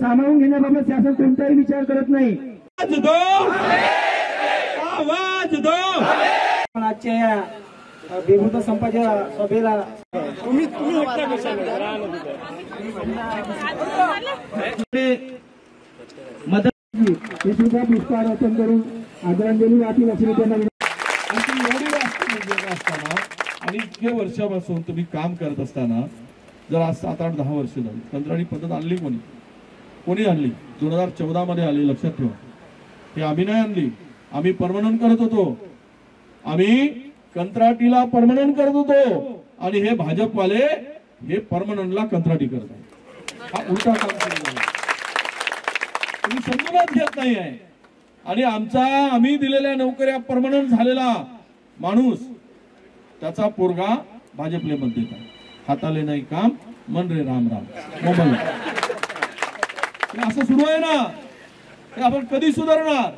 सामावून घेण्याबाबत शासन कोणताही विचार करत नाही। आवाज दो। आजच्या या बेभूत संपाच्या सभेला मदत हे सुद्धा पुष्पहार अर्पण करून आदरांजली वाटेल अशी मी त्यांना असताना आणि इतके वर्षापासून तुम्ही काम करत असताना जर आज 7-8-10 वर्ष झाली कंत्राटी पद्धत आणली कोणी आणली 2014 मध्ये आली, लक्षात ठेवा। हे आम्ही नाही आणली, आम्ही परमनंट करत होतो, आम्ही कंत्राटीला परमनंट करत होतो आणि हे भाजपवाले हे परमनंटला कंत्राटी करत आहेत। हा उलटा काम केलेला आहे, तुम्ही समजूनच घेत नाही आहे। आणि आम्ही दिलेल्या नोकऱ्या परमनंट झालेला माणूस त्याचा पोरगा भाजपले मत देत आहे। हाताले नाही काम मन रे राम राम मोबाईल असं सुरू आहे ना, हे आपण कधी सुधारणार?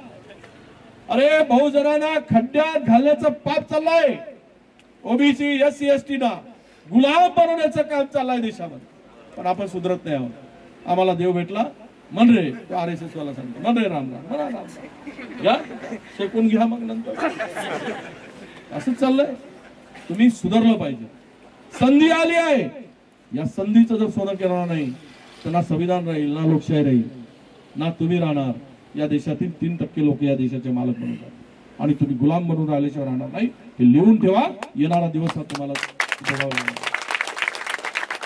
अरे बहुजनांना खड्ड्यात घालण्याचं पाप चाललंय, ओबीसी एससी एसटी ना गुलाम बनवण्याचं काम चाललंय देशामध्ये, पण आपण सुधरत नाही आहोत। आम्हाला देव भेटला मन रे, RSS वाला सांगतो मन रे राम राम म्हणा राम या शेकून घ्या मग नंतर, असंच चाललंय। तुम्ही सुधारलं पाहिजे, संधी आली आहे, या संधीचं जर सोनं केलं नाही तर ना संविधान राहील ना लोकशाही राहील ना तुम्ही राहणार। या देशातील 3% लोक या देशाचे मालक बनतात आणि तुम्ही गुलाम बनून राहिल्याशिवाय राहणार नाही, हे लिहून ठेवा। येणारा दिवस हा तुम्हाला भोगावा लागेल।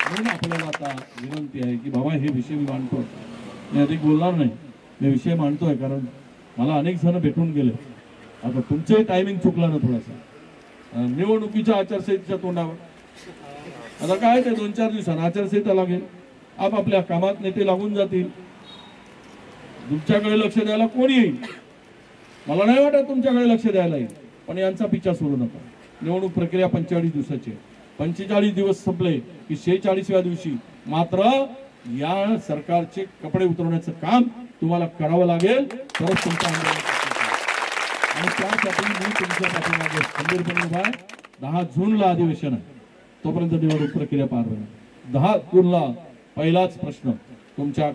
म्हणून आपल्याला आता विनंती आहे की बाबा हे विषय मी मांडतो, मी अधिक बोलणार नाही, मी विषय मांडतोय कारण मला अनेक जण भेटून गेले। आता तुमचंही टायमिंग चुकलं ना थोडासा निवडणुकीच्या आचारसंहितेच्या तोंडावर, आता काय ते 2-4 दिवसांना आचारसंहिता लागेल, आपापल्या कामात नेते लागून जातील, तुमच्याकडे लक्ष द्यायला कोण येईल? मला नाही वाटत तुमच्याकडे लक्ष द्यायला येईल, पण यांचा पिछा सोडू नका। निवडणूक प्रक्रिया 45 दिवसाची, 45 दिवस संपले की 46व्या दिवशी मात्र या सरकारचे कपडे उतरवण्याचं काम तुम्हाला करावं लागेल, तरच तुमचा आंदोलन आणि त्यासाठी मी तुमच्या पाठीमागे खंबीरपणे उभा आहे। 10 जूनला अधिवेशन आहे, तोपर्यंत निवडणूक प्रक्रिया पार होईल। 10 जूनला पहिलाच प्रश्न तुमच्या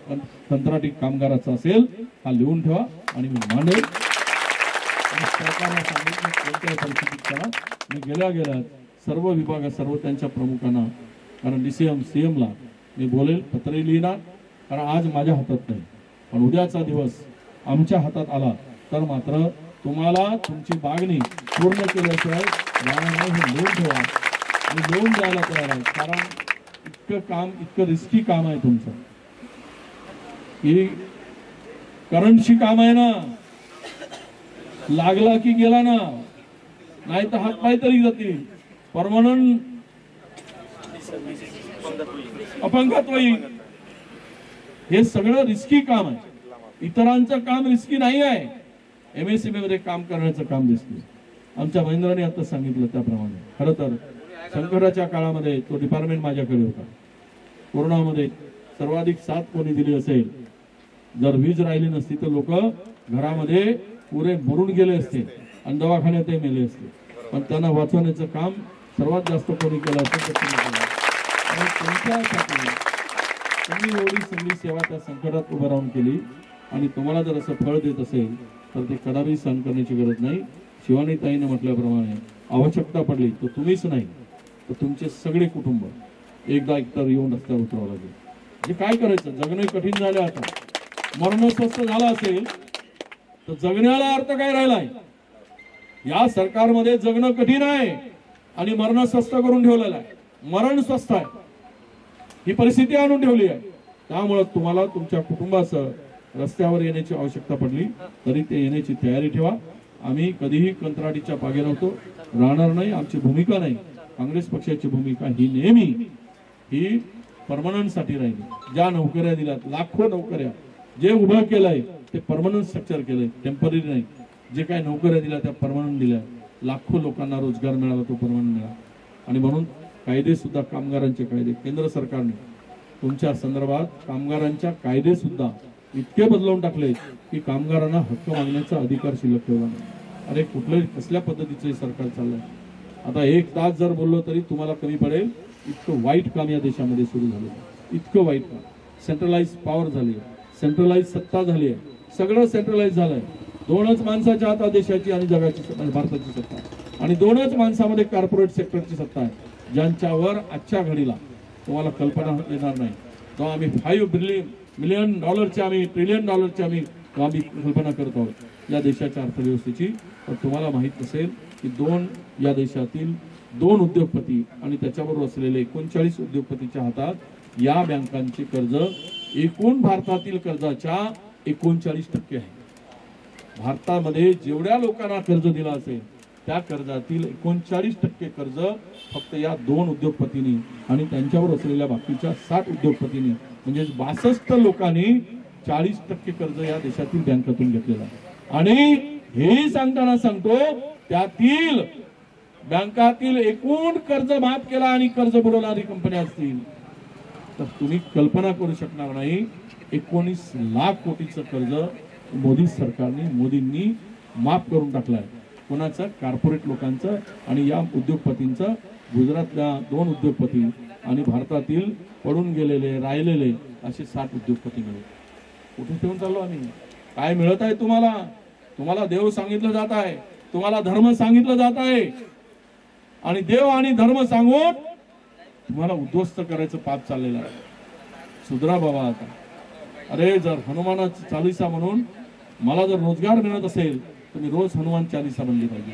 कंत्राटी कामगाराचा असेल, हा लिहून ठेवा आणि मी मांडेल। सरकारला सांगितलं कोणत्याही परिस्थितीत करा। मी गेल्या सर्व विभागात सर्व त्यांच्या प्रमुखांना, कारण DCM CM ला मी बोलेल, पत्रही लिहिणार, कारण आज माझ्या हातात नाही, पण उद्याचा दिवस आमच्या हातात आला तर मात्र तुम्हाला तुमची मागणी पूर्ण केल्याशिवाय हे लिहून ठेवा आणि लिहून द्यायला तयार आहे। कारण इतकं रिस्की काम आहे तुमचं, की करंटशी काम आहे ना, लागला की गेला ना, नाही तर हात पाय तरी जातील, परमनंट अपंगत्व होईल। हे सगळं रिस्की काम आहे, इतरांचं काम रिस्की नाही आहे। MSME मध्ये काम करण्याचं काम रिस्की। आमच्या महेंद्राने आता सांगितलं त्याप्रमाणे खरं तर संकटाच्या काळामध्ये तो डिपार्टमेंट माझ्याकडे होता। कोरोनामध्ये सर्वाधिक साथ कोणी दिली असेल, जर वीज राहिली नसती तर लोक घरामध्ये पुरे मरून गेले असते आणि दवाखान्यातही मेले असते, पण त्यांना वाचवण्याचं काम सर्वात जास्त कोणी केलं असेल तर तुमच्यासाठी तुम्ही एवढी सगळी सेवा त्या संकटात उभं राहून केली आणि तुम्हाला जर असं फळ देत असेल तर ते कदापि सहन करण्याची गरज नाही। शिवानी ताईने म्हटल्याप्रमाणे आवश्यकता पडली तर तुम्हीच नाही तर तुमचे सगळे कुटुंब एकदा येऊन रस्त्यावर उतरावं लागेल। म्हणजे काय करायचं, जगणे कठीण झाले, आता मरण स्वस्त झालं असेल तर जगण्याला अर्थ काय राहिलाय? या सरकारमध्ये जगणं कठीण आहे आणि मरण स्वस्त करून ठेवलेलं आहे, मरण स्वस्त आहे, ही परिस्थिती आणून ठेवली आहे। त्यामुळे तुम्हाला तुमच्या कुटुंबासह रस्त्यावर येण्याची आवश्यकता पडली तरी ते येण्याची तयारी ठेवा। आम्ही कधीही कंत्राटीच्या पागे नव्हतो, राहणार नाही, आमची भूमिका नाही। काँग्रेस पक्षाची भूमिका ही नेहमी ही परमनंट साठी राहिली। ज्या नोकऱ्या दिल्यात, लाखो नोकऱ्या जे उभं केलंय ते परमनंट स्ट्रक्चर केलंय, टेम्पररी नाही। जे काही नोकऱ्या दिल्या त्या परमनंट दिल्या, लाखो लोकांना रोजगार मिळाला, तो परमनंट मिळाला। आणि म्हणून कायदे सुद्धा, कामगारांचे कायदे केंद्र सरकारने तुमच्या संदर्भात कामगारांच्या कायदे सुद्धा इतके बदलवून टाकले की कामगारांना हक्क मागण्याचा अधिकार शिल्लक ठेवला नाही। अरे कुठल्याही कसल्या पद्धतीचं सरकार चाललंय? आता 1 तास जर बोललो तरी तुम्हाला कमी पडेल, इतकं वाईट काम या देशामध्ये सुरू झालं, इतकं वाईट काम। सेंट्रलाइज पॉवर झाली, सेंट्रलाइज सत्ता झाली आहे, सगळं सेंट्रलाइज झालंय. दोनच माणसाच्या हातात देशाची आणि जगाची म्हणजे भारताची सत्ता आहे. आणि दोनच माणसामध्ये कॉर्पोरेट सेक्टरची सत्ता आहे, ज्यांच्यावर आजच्या घडीला तुम्हाला कल्पना येणार नाही. तेव्हा आम्ही $5 बिलियन आम्ही $1 ट्रिलियन आम्ही कल्पना करत आहोत या देशाच्या अर्थव्यवस्थेची. पण तुम्हाला माहित असेल की या देशातील 2 उद्योगपती आणि त्याच्याबरोबर असलेले 39 उद्योगपतीच्या हातात या बँकांचे कर्ज एकूण भारतातील कर्जाच्या 39% आहे. भारतामध्ये जेवढ्या लोकांना कर्ज दिला असेल त्या कर्जातील 39% कर्ज फक्त या 2 उद्योगपतींनी आणि त्यांच्यावर असलेल्या बाकीच्या 60 उद्योगपतींनी म्हणजे 62 लोकांनी 40% कर्ज या देशातील बँकातून घेतलेलं आहे. आणि हे सांगताना सांगतो त्यातील बँकातील एकूण कर्ज माफ केला आणि कर्ज बुडवणारी कंपन्या असतील तर तुम्ही कल्पना करू शकणार नाही 19 लाख कोटीचं कर्ज मोदी सरकारने मोदींनी माफ करून टाकलंय. कोणाचं? कॉर्पोरेट लोकांचं आणि या उद्योगपतींचं. गुजरातल्या 2 उद्योगपती आणि भारतातील पडून गेलेले राहिलेले असे 60 उद्योगपती मिळून कुठे ठेवून चाललो आम्ही? काय मिळत आहे तुम्हाला? तुम्हाला देव सांगितलं जात आहे, तुम्हाला धर्म सांगितलं जात आहे आणि देव आणि धर्म सांगून तुम्हाला उद्ध्वस्त करायचं पाप चाललेलं आहे. सुधरा बाबा आता. अरे जर हनुमानाची चालीसा म्हणून मला जर रोजगार मिळत असेल तर मी रोज हनुमान चालीसा म्हणली पाहिजे.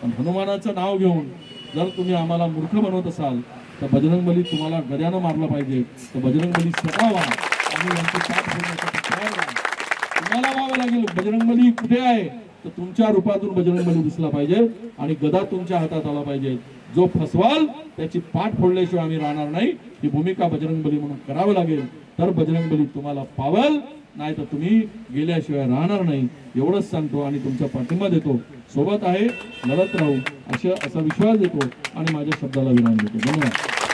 पण हनुमानाचं नाव घेऊन जर तुम्ही आम्हाला मूर्ख बनवत असाल तर बजरंगबली तुम्हाला गद्यानं मारलं पाहिजे. तर बजरंगबली स्वतः व्हा आणि यांची पाठ फोडण्यासाठी तयार व्हा. तुम्हाला व्हावं लागेल. बजरंगबली कुठे आहे तर तुमच्या रूपातून बजरंगबली दिसला पाहिजे आणि गदा तुमच्या हातात आला पाहिजे. जो फसवाल त्याची पाठ फोडल्याशिवाय आम्ही राहणार नाही. ही भूमिका बजरंगबली म्हणून करावं लागेल तर बजरंगबली तुम्हाला पावल, नाही तर तुम्ही गेल्याशिवाय राहणार नाही. एवढंच सांगतो आणि तुमचा पाठिंबा देतो. सोबत आहे, लढत राहू असा विश्वास देतो आणि माझ्या शब्दाला विराम देतो. धन्यवाद.